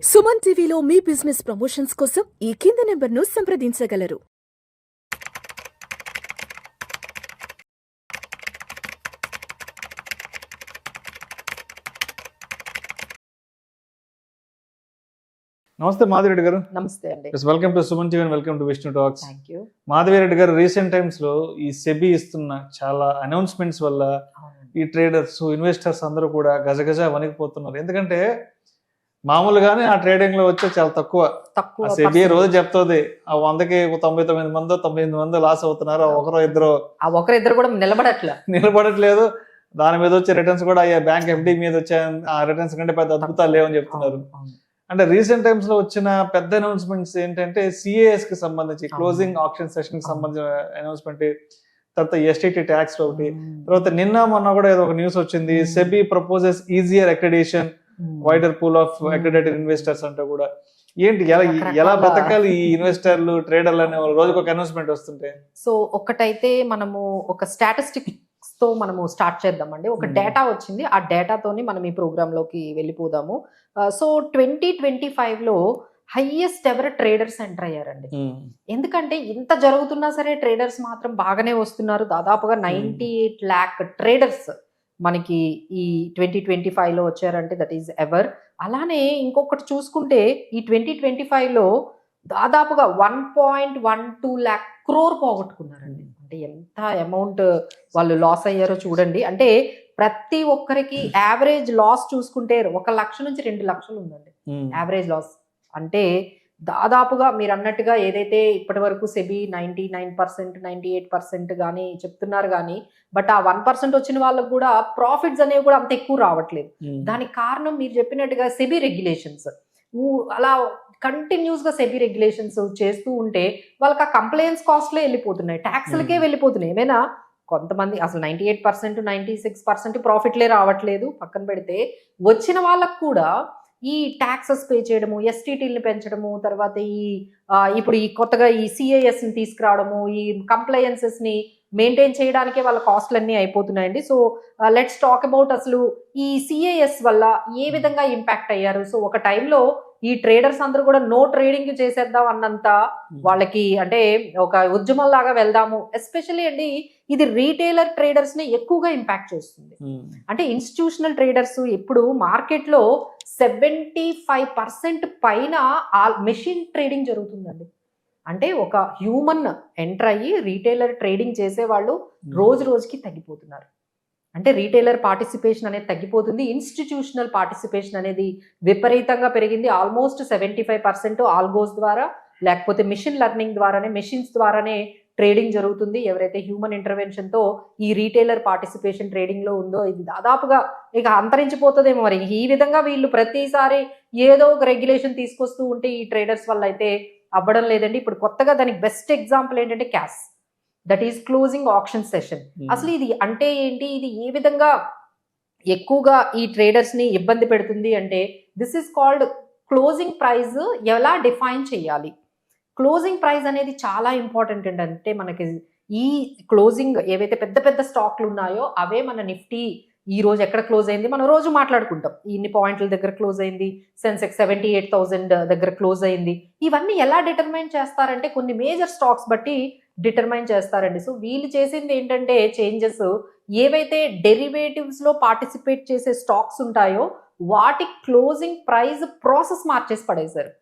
సుమన్ టీవీలో మీ business promotions కోసం ఈ కింది నెంబర్ను సంప్రదించగలరు. నమస్తే మాధవిరెడ్డి గారు. నమస్తే అండి. Welcome to Suman TV, welcome to Vishnu talks. Thank you. Madhavi Reddy గారు, రీసెంట్ టైమ్స్ లో ఈ సెబీ ఇస్తున్న చాలా అనౌన్స్మెంట్స్ వల్ల ఈ ట్రేడర్స్, ఇన్వెస్టర్స్ అందరూ కూడా గజగజ వణికిపోతున్నారు. ఎందుకంటే మామూలుగానే ఆ ట్రేడింగ్ లో వచ్చే చాలా తక్కువ. సెబీ రోజు చెప్తుంది ఆ 100కి 99 మందో 98 మందో లాస్ అవుతున్నారు, ఒకరిద్దరు కూడా నిలబడట్లేదు. దాని మీద వచ్చే రిటర్న్స్ కూడా బ్యాంక్ ఎఫ్డి మీద వచ్చే ఆ రిటర్న్స్ కంటే పెద్ద అద్భుతాలు లేవని చెప్తున్నారు. అంటే రీసెంట్ టైమ్స్ లో వచ్చిన పెద్ద అనౌన్స్మెంట్స్ ఏంటంటే సిఏఎస్ కి సంబంధించి క్లోజింగ్ ఆప్షన్ సెషన్ కి సంబంధించిన అనౌన్స్మెంట్, తర్వాత ఎస్టీటీ ట్యాక్స్ ఒకటి, తర్వాత నిన్న మొన్న కూడా ఏదో ఒక న్యూస్ వచ్చింది, SEBI proposes easier accreditation, wider pool of accredited investors అంటే కూడా ఏంటి, ఎలా బ్రతకాలి ఈ ఇన్వెస్టర్లు, ట్రేడర్లు అనే రోజుకు ఒక అనౌన్స్మెంట్ వస్తుంటే. సో ఒకటైతే మనము ఒక స్టాటిస్టిక్స్ తో మనము స్టార్ట్ చేద్దామండి. ఒక డేటా వచ్చింది, ఆ డేటాతోని మనం ఈ ప్రోగ్రామ్ లోకి వెళ్ళిపోదాము. సో 2025 లో హైయెస్ట్ ఎవర్ ట్రేడర్స్ ఎంటర్ అయ్యారండి. ఎందుకంటే ఇంత జరుగుతున్నా సరే ట్రేడర్స్ మాత్రం బాగానే వస్తున్నారు. దాదాపుగా 98 lakh ట్రేడర్స్ మనకి ఈ 2025 లో వచ్చారంటే దట్ ఈస్ ఎవర్. అలానే ఇంకొకటి చూసుకుంటే ఈ 2025 లో దాదాపుగా 1.12 lakh crore పోగొట్టుకున్నారండి. అంటే ఎంత అమౌంట్ వాళ్ళు లాస్ అయ్యారో చూడండి. అంటే ప్రతి ఒక్కరికి యావరేజ్ లాస్ చూసుకుంటే 1 లక్ష నుంచి 2 లక్షలు ఉందండి యావరేజ్ లాస్. అంటే దాదాపుగా మీరు అన్నట్టుగా ఏదైతే ఇప్పటి వరకు సెబీ 99%, 98% కానీ చెప్తున్నారు కానీ, బట్ ఆ 1% వచ్చిన వాళ్ళకు కూడా ప్రాఫిట్స్ అనేవి కూడా అంత ఎక్కువ రావట్లేదు. దానికి కారణం మీరు చెప్పినట్టుగా సెబీ రెగ్యులేషన్స్. అలా కంటిన్యూస్ గా సెబీ రెగ్యులేషన్స్ చేస్తూ ఉంటే వాళ్ళకి ఆ కంప్లైన్స్ కాస్ట్లే వెళ్ళిపోతున్నాయి, ట్యాక్స్లకే వెళ్ళిపోతున్నాయి. ఏమైనా కొంతమంది అసలు 98%, 96% ప్రాఫిట్లే రావట్లేదు పక్కన పెడితే, వచ్చిన వాళ్ళకు కూడా ఈ ట్యాక్సెస్ పే చేయడము, ఎస్టీటీని పెంచడము, తర్వాత ఇప్పుడు ఈ కొత్తగా ఈ సిఐఎస్ని తీసుకురావడము, ఈ కంప్లయన్సెస్ని మెయింటైన్ చేయడానికే వాళ్ళ కాస్ట్లన్నీ అయిపోతున్నాయండి. సో లెట్స్ టాక్ అబౌట్ అసలు ఈ సిఐఎస్ వల్ల ఏ విధంగా ఇంపాక్ట్ అయ్యారు. సో ఒక టైంలో ఈ ట్రేడర్స్ అందరూ కూడా నో ట్రేడింగ్ చేసేద్దాం అన్నంత వాళ్ళకి, అంటే ఒక ఉద్యమం లాగా వెళ్దాము. ఎస్పెషల్లీ అండి ఇది రీటైలర్ ట్రేడర్స్ ని ఎక్కువగా ఇంపాక్ట్ చేస్తుంది. అంటే ఇన్స్టిట్యూషనల్ ట్రేడర్స్ ఇప్పుడు మార్కెట్ లో 75% పైన మెషిన్ ట్రేడింగ్ జరుగుతుందండి. అంటే ఒక హ్యూమన్ ఎంటర్ అయ్యి రీటైలర్ ట్రేడింగ్ చేసే వాళ్ళు రోజు రోజుకి తగ్గిపోతున్నారు. అంటే రీటైలర్ పార్టిసిపేషన్ అనేది తగ్గిపోతుంది, ఇన్స్టిట్యూషనల్ పార్టిసిపేషన్ అనేది విపరీతంగా పెరిగింది. ఆల్మోస్ట్ 75% ఆల్గోస్ ద్వారా లేకపోతే మిషన్ లెర్నింగ్ ద్వారానే, మెషిన్స్ ద్వారానే ట్రేడింగ్ జరుగుతుంది. ఎవరైతే హ్యూమన్ ఇంటర్వెన్షన్తో ఈ రీటైలర్ పార్టిసిపేషన్ ట్రేడింగ్లో ఉందో ఇది దాదాపుగా ఇక అంతరించిపోతుందేమో. మరి ఈ విధంగా వీళ్ళు ప్రతిసారి ఏదో ఒక రెగ్యులేషన్ తీసుకొస్తూ ఉంటే ఈ ట్రేడర్స్ వల్ల అయితే అవ్వడం లేదండి. ఇప్పుడు కొత్తగా దానికి బెస్ట్ ఎగ్జాంపుల్ ఏంటంటే cash, that is closing option session. అసలు ఇది అంటే ఏంటి, ఇది ఏ విధంగా ఎక్కువగా ఈ ట్రేడర్స్ ని ఇబ్బంది పెడుతుంది అంటే, this is called closing price. ఎలా డిఫైన్ చేయాలి? క్లోజింగ్ ప్రైస్ అనేది చాలా ఇంపార్టెంట్ అండి. అంటే మనకి ఈ క్లోజింగ్ ఏవైతే పెద్ద పెద్ద స్టాక్లు ఉన్నాయో అవే మన నిఫ్టీ ఈ రోజు ఎక్కడ క్లోజ్ అయింది మనం రోజు మాట్లాడుకుంటాం. ఇన్ని పాయింట్ల దగ్గర క్లోజ్ అయింది, సెన్సెక్స్ 78,000 దగ్గర క్లోజ్ అయింది. ఇవన్నీ ఎలా డిటర్మైన్ చేస్తారంటే కొన్ని మేజర్ స్టాక్స్ బట్టి డిటర్మైన్ చేస్తారండి. సో వీళ్ళు చేసింది ఏంటంటే చేంజెస్, ఏవైతే డెరివేటివ్స్ లో పార్టిసిపేట్ చేసే స్టాక్స్ ఉంటాయో వాటి క్లోజింగ్ ప్రైస్ ప్రాసెస్ మార్చేసి పడేశారు.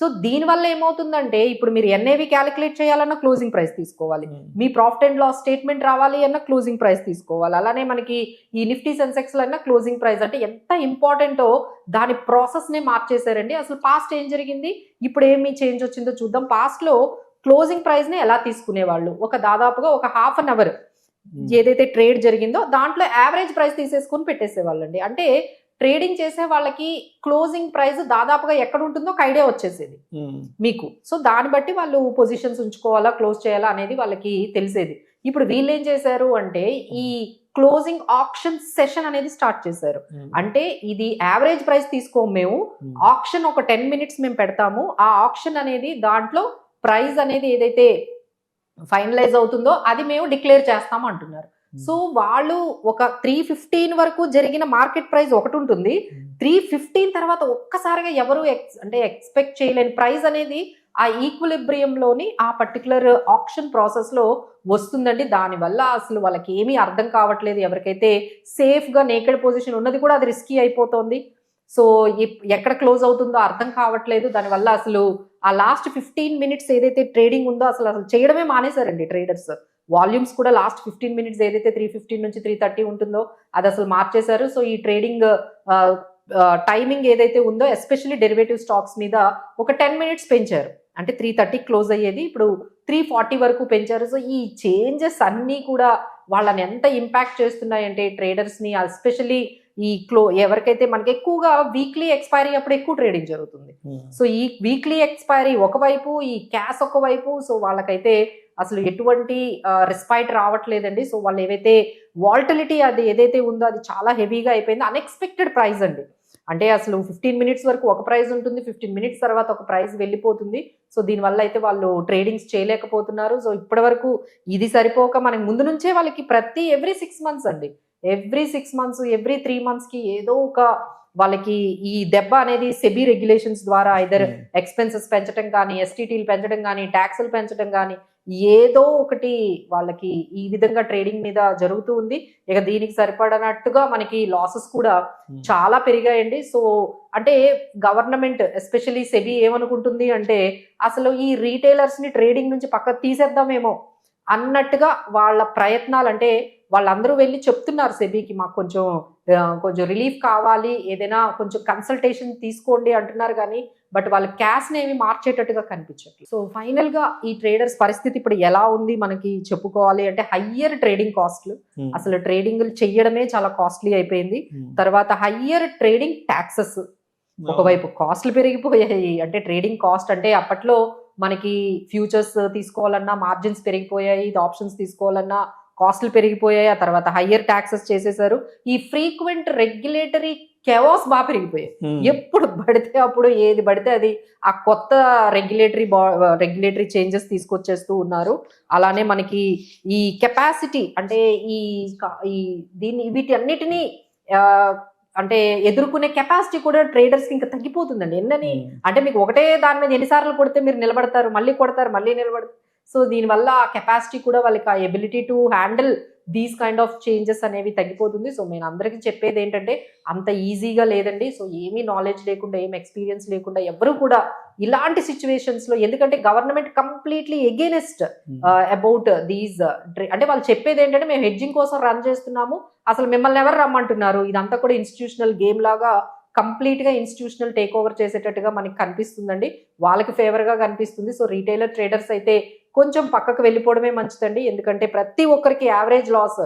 సో దీనివల్ల ఏమవుతుందంటే ఇప్పుడు మీరు ఎన్ఏవి క్యాలిక్యులేట్ చేయాలన్నా క్లోజింగ్ ప్రైస్ తీసుకోవాలి, మీ ప్రాఫిట్ అండ్ లాస్ స్టేట్మెంట్ రావాలి అన్న క్లోజింగ్ ప్రైస్ తీసుకోవాలి. అలానే మనకి ఈ నిఫ్టీ సెన్సెక్స్ అన్న క్లోజింగ్ ప్రైస్. అంటే ఎంత ఇంపార్టెంటో దాని ప్రాసెస్ నే మార్చేశారండి. అసలు పాస్ట్ ఏం జరిగింది, ఇప్పుడు ఏమి చేంజ్ వచ్చిందో చూద్దాం. పాస్ట్ లో క్లోజింగ్ ప్రైస్ ని ఎలా తీసుకునేవాళ్ళు, దాదాపుగా ఒక హాఫ్ అన్ అవర్ ఏదైతే ట్రేడ్ జరిగిందో దాంట్లో యావరేజ్ ప్రైస్ తీసేసుకొని పెట్టేసేవాళ్ళండి. అంటే ట్రేడింగ్ చేసే వాళ్ళకి క్లోజింగ్ ప్రైస్ దాదాపుగా ఎక్కడ ఉంటుందో ఒక ఐడియా వచ్చేసేది మీకు. సో దాన్ని బట్టి వాళ్ళు పొజిషన్స్ ఉంచుకోవాలా, క్లోజ్ చేయాలా అనేది వాళ్ళకి తెలిసేది. ఇప్పుడు వీళ్ళు ఏం చేశారు అంటే ఈ క్లోజింగ్ ఆప్షన్ సెషన్ అనేది స్టార్ట్ చేశారు. అంటే ఇది యావరేజ్ ప్రైస్ తీసుకోము మేము, ఆప్షన్ ఒక 10 minutes మేము పెడతాము. ఆ ఆప్షన్ అనేది దాంట్లో ప్రైస్ అనేది ఏదైతే ఫైనలైజ్ అవుతుందో అది మేము డిక్లేర్ చేస్తాము అంటున్నారు. సో వాళ్ళు ఒక 315 వరకు జరిగిన మార్కెట్ ప్రైస్ ఒకటి ఉంటుంది, 315 తర్వాత ఒక్కసారిగా ఎవరు అంటే ఎక్స్పెక్ట్ చేయలేని ప్రైస్ అనేది ఆ ఈక్విలిబ్రియంలోని ఆ పర్టికులర్ ఆప్షన్ ప్రాసెస్ లో వస్తుందండి. దానివల్ల అసలు వాళ్ళకి ఏమీ అర్థం కావట్లేదు. ఎవరికైతే సేఫ్ గా నేకెడ్ పొజిషన్ ఉన్నది కూడా అది రిస్కీ అయిపోతుంది. సో ఎక్కడ క్లోజ్ అవుతుందో అర్థం కావట్లేదు. దానివల్ల అసలు ఆ లాస్ట్ 15 మినిట్స్ ఏదైతే ట్రేడింగ్ ఉందో అసలు చేయడమే మానేశారండి ట్రేడర్స్. వాల్యూమ్స్ కూడా లాస్ట్ 15 మినిట్స్ ఏదైతే 315 నుంచి 330 ఉంటుందో అది అసలు మార్చేశారు. సో ఈ ట్రేడింగ్ టైమింగ్ ఏదైతే ఉందో ఎస్పెషల్లీ డెరివేటివ్ స్టాక్స్ మీద ఒక 10 మినిట్స్ పెంచారు. అంటే 330 క్లోజ్ అయ్యేది ఇప్పుడు 340 వరకు పెంచారు. సో ఈ చేంజెస్ అన్నీ కూడా వాళ్ళని ఎంత ఇంపాక్ట్ చేస్తున్నాయంటే ట్రేడర్స్ ని, ఎస్పెషల్లీ ఈ ఎవరికైతే మనకి ఎక్కువగా వీక్లీ ఎక్స్పైరీ అప్పుడు ఎక్కువ ట్రేడింగ్ జరుగుతుంది. సో ఈ వీక్లీ ఎక్స్పైరీ ఒకవైపు, ఈ క్యాష్ ఒకవైపు, సో వాళ్ళకైతే అసలు ఎటువంటి రెస్పైట్ రావట్లేదండి. సో వాళ్ళు ఏవైతే వాల్టిలిటీ అది ఏదైతే ఉందో అది చాలా హెవీగా అయిపోయింది. అన్ఎక్స్పెక్టెడ్ ప్రైస్ అండి. అంటే అసలు 15 మినిట్స్ వరకు ఒక ప్రైస్ ఉంటుంది, 15 మినిట్స్ తర్వాత ఒక ప్రైస్ వెళ్ళిపోతుంది. సో దీనివల్ల అయితే వాళ్ళు ట్రేడింగ్స్ చేయలేకపోతున్నారు. సో ఇప్పటి వరకు ఇది సరిపోక మనకి ముందు నుంచే వాళ్ళకి ఎవ్రీ 6 మంత్స్ అండి, ఎవ్రీ 6 మంత్స్, ఎవ్రీ 3 మంత్స్ కి ఏదో ఒక వాళ్ళకి ఈ దెబ్బ అనేది సెబీ రెగ్యులేషన్స్ ద్వారా ఐదర్ ఎక్స్పెన్సెస్ పెంచడం కానీ, ఎస్టీటీలు పెంచడం కానీ, ట్యాక్సులు పెంచడం కానీ, ఏదో ఒకటి వాళ్ళకి ఈ విధంగా ట్రేడింగ్ మీద జరుగుతూ ఉంది. ఇక దీనికి సరిపడనట్టుగా మనకి లాసెస్ కూడా చాలా పెరిగాయండి. సో అంటే గవర్నమెంట్ ఎస్పెషల్లీ సెబీ ఏమనుకుంటుంది అంటే అసలు ఈ రీటైలర్స్ ని ట్రేడింగ్ నుంచి పక్కకు తీసేద్దామేమో అన్నట్టుగా వాళ్ళ ప్రయత్నాలు. అంటే వాళ్ళందరూ వెళ్ళి చెప్తున్నారు సెబీకి, మాకు కొంచెం రిలీఫ్ కావాలి, ఏదైనా కొంచెం కన్సల్టేషన్ తీసుకోండి అంటున్నారు కానీ బట్ వాళ్ళ క్యాష్ ని ఏమి మార్చేటట్టుగా కనిపించట్లేదు. సో ఫైనల్ గా ఈ ట్రేడర్స్ పరిస్థితి ఇప్పుడు ఎలా ఉంది మనకి చెప్పుకోవాలి అంటే హయ్యర్ ట్రేడింగ్ కాస్ట్లు, అసలు ట్రేడింగ్ చెయ్యడమే చాలా కాస్ట్లీ అయిపోయింది. తర్వాత హయ్యర్ ట్రేడింగ్ ట్యాక్సెస్, ఒకవైపు కాస్ట్లు పెరిగిపోయాయి. అంటే ట్రేడింగ్ కాస్ట్ అంటే అప్పట్లో మనకి ఫ్యూచర్స్ తీసుకోవాలన్నా మార్జిన్స్ పెరిగిపోయాయి, ఆప్షన్స్ తీసుకోవాలన్నా కాస్ట్లు పెరిగిపోయాయి. ఆ తర్వాత హయ్యర్ ట్యాక్సెస్ చేసేసారు. ఈ ఫ్రీక్వెంట్ రెగ్యులేటరీ కెవాస్ బాగా పెరిగిపోయాయి. ఎప్పుడు పడితే అప్పుడు ఏది పడితే అది ఆ కొత్త రెగ్యులేటరీ చేంజెస్ తీసుకొచ్చేస్తూ ఉన్నారు. అలానే మనకి ఈ కెపాసిటీ అంటే వీటి అన్నిటినీ అంటే ఎదుర్కొనే కెపాసిటీ కూడా ట్రేడర్స్ కి ఇంకా తగ్గిపోతుందండి. అంటే మీకు ఒకటే దాని మీద ఎన్నిసార్లు కొడితే మీరు నిలబడతారు, మళ్ళీ కొడతారు, మళ్ళీ నిలబడతారు. సో దీనివల్ల ఆ కెపాసిటీ కూడా వాళ్ళకి ఆ ability to handle these kind of changes అనేవి తగ్గిపోతుంది. సో నేను అందరికీ చెప్పేది ఏంటంటే అంత ఈజీగా లేదండి. సో ఏమీ నాలెడ్జ్ లేకుండా, ఏం ఎక్స్పీరియన్స్ లేకుండా ఎవరు కూడా ఇలాంటి సిచ్యువేషన్స్ లో, ఎందుకంటే గవర్నమెంట్ కంప్లీట్లీ ఎగెయినెస్ట్ అబౌట్ దీస్ అంటే వాళ్ళు చెప్పేది ఏంటంటే మేము హెడ్జింగ్ కోసం రన్ చేస్తున్నాము, అసలు మిమ్మల్ని ఎవరు రమ్మంటున్నారు, ఇదంతా కూడా ఇన్స్టిట్యూషనల్ గేమ్ లాగా కంప్లీట్ గా ఇన్స్టిట్యూషనల్ టేక్ ఓవర్ చేసేటట్టుగా మనకి కనిపిస్తుందండి. వాళ్ళకి ఫేవర్ గా కనిపిస్తుంది. సో రీటైలర్ ట్రేడర్స్ అయితే కొంచెం పక్కకు వెళ్ళిపోవడమే మంచిదండి. ఎందుకంటే ప్రతి ఒక్కరికి యావరేజ్ లాస్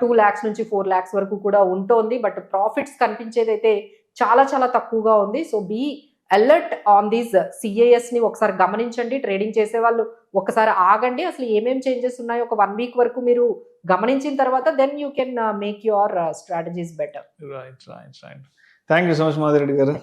2 lakhs నుంచి 4 lakhs వరకు కూడా ఉంటుంది. బట్ ప్రాఫిట్స్ కనిపించేది అయితే చాలా చాలా తక్కువగా ఉంది. So be alert on these CAS ని ఒకసారి గమనించండి. ట్రేడింగ్ చేసే వాళ్ళు ఒకసారి ఆగండి. అసలు ఏమేం చేంజెస్ ఉన్నాయో ఒక 1 week వరకు మీరు గమనించిన తర్వాత then you can make your strategies better. Right. Thank you so much Madhu Reddy గారు.